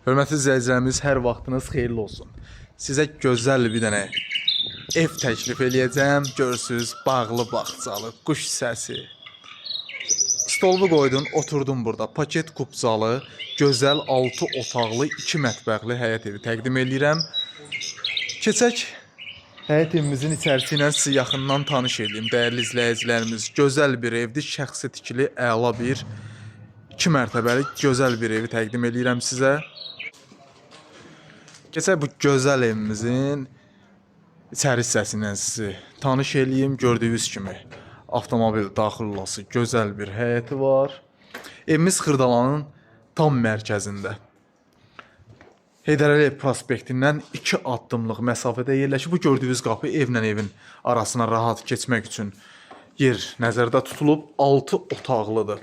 Hörmətli izləyicilərimiz, hər vaxtınız xeyirli olsun. Sizə gözəl bir dənə ev təklif eləyəcəm. Görürsünüz, bağlı, bağçalı, quş səsi. Stolumu qoydum, oturdum burada. Paket kubcalı, gözəl 6 otaqlı, 2 mətbəxli həyət evi təqdim eləyirəm. Keçək həyət evimizin içərisi ilə sizi yaxından tanış edeyim. Dəyərli izləyicilərimiz, gözəl bir evdir, şəxsi tikili, əla bir 2 mərtəbəli gözəl bir evi təqdim eləyirəm sizə. Keçək bu gözəl evimizin içəri hissəsindən sizi tanış eləyim. Gördüyünüz kimi avtomobil daxil olası gözəl bir həyəti var. Evimiz Xırdalanın tam mərkəzində. Heydər Əliyev prospektindən 2 addımlıq məsafədə yerləşir. Bu gördüyünüz qapı evlə evin arasına rahat keçmək üçün yer nəzərdə tutulub. 6 otaqlıdır.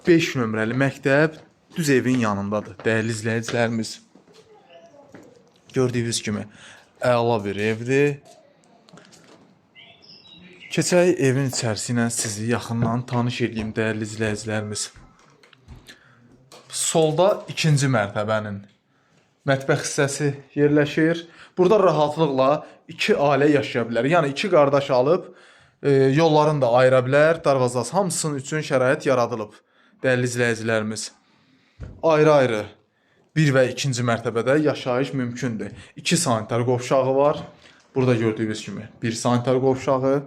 5 nömrəli məktəb düz evin yanındadır. Dəyərli izləyicilərimiz, gördüyünüz kimi əla bir evdir. Keçək evin içərisi ilə sizi yaxından tanış edeyim, dəyərli izləyicilərimiz. Solda 2-ci mərtəbənin mətbəx hissəsi yerləşir. Burada rahatlıqla 2 ailə yaşaya bilər. Yəni 2 qardaş alıb yollarını da ayıra bilər. Darvazası hamısının üçün şərait yaradılıb. Dəyərli izləyicilərimiz, ayrı-ayrı 1 və 2-ci mərtəbədə yaşayış mümkündür. 2 sanitar qovşağı var. Burada gördüyünüz kimi 1 sanitar qovşağı.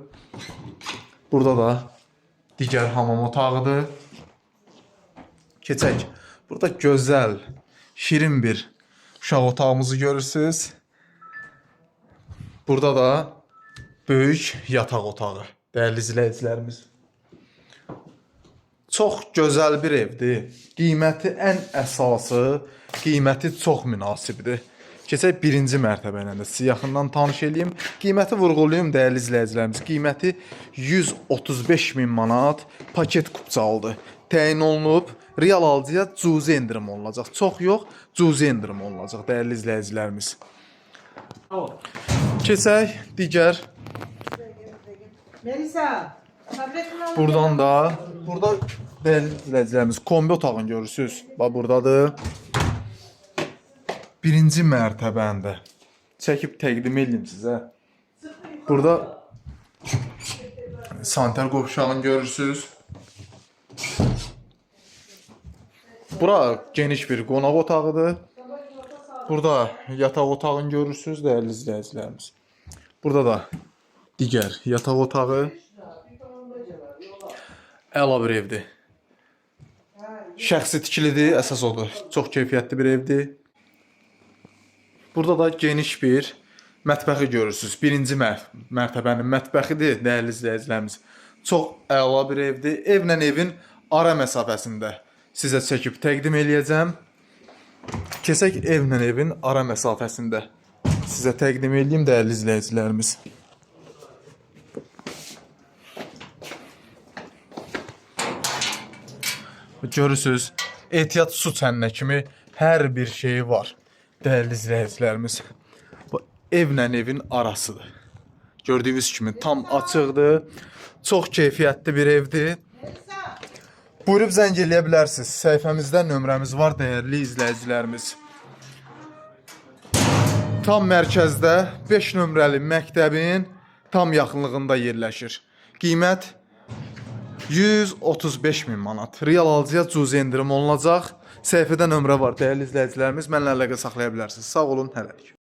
Burada da digər hamam otağıdır. Keçək. Burada gözəl, şirin bir uşaq otağımızı görürsünüz. Burada da böyük yataq otağı. Dəyərli izləyicilərimiz, çox gözəl bir evdir. Qiyməti ən əsası, qiyməti çox münasibdir. Keçək 1-ci mərtəbə ilə də sizi yaxından tanış edeyim. Qiyməti vurğulayım, dəyərli izləyicilərimiz. Qiyməti 135.000 manat paket kubcalıdır. Təyin olunub, real alıcıya cüzi endirim olunacaq. Çox yox, cüzi endirim olunacaq, dəyərli izləyicilərimiz. Keçək digər. Buradan da, burada dəyərli izləyicilərimiz, kombi otağını görürsünüz. Bax, buradadır. 1-ci mərtəbəndə çəkib təqdim edeyim sizə. Burada sanitar qovşağını görürsünüz. Bura geniş bir qonaq otağıdır. Burada yataq otağını görürsünüz, dəyərli izləyicilərimiz. Burada da digər yataq otağı. Əla bir evdir. Şəxsi tikilidir, əsas odur. Çox keyfiyyətli bir evdir. Burada da geniş bir mətbəxi görürsünüz. 1-ci mərtəbənin mətbəxidir, dəyərli izləyicilərimiz. Çox əla bir evdir. Evlə evin ara məsafəsində sizə çəkib təqdim eləyəcəm. Keçək evlə evin ara məsafəsində sizə təqdim eləyim, dəyərli izləyicilərimiz. Görürsünüz, ehtiyat su çənnə kimi hər bir şeyi var, dəyərli izləyicilərimiz. Bu evlə evin arasıdır. Gördüyünüz kimi tam açıqdır. Çox keyfiyyətli bir evdir. Buyurub zəng eləyə bilərsiniz. Səhifəmizdə nömrəmiz var, dəyərli izləyicilərimiz. Tam mərkəzdə 5 nömrəli məktəbin tam yaxınlığında yerləşir. Qiymət 135.000 manat. Real alıcıya cüzi endirim olunacaq. Səhifədə nömrə var, dəyərli izləyicilərimiz. Mənlə əlaqə saxlaya bilərsiniz. Sağ olun, hələlik.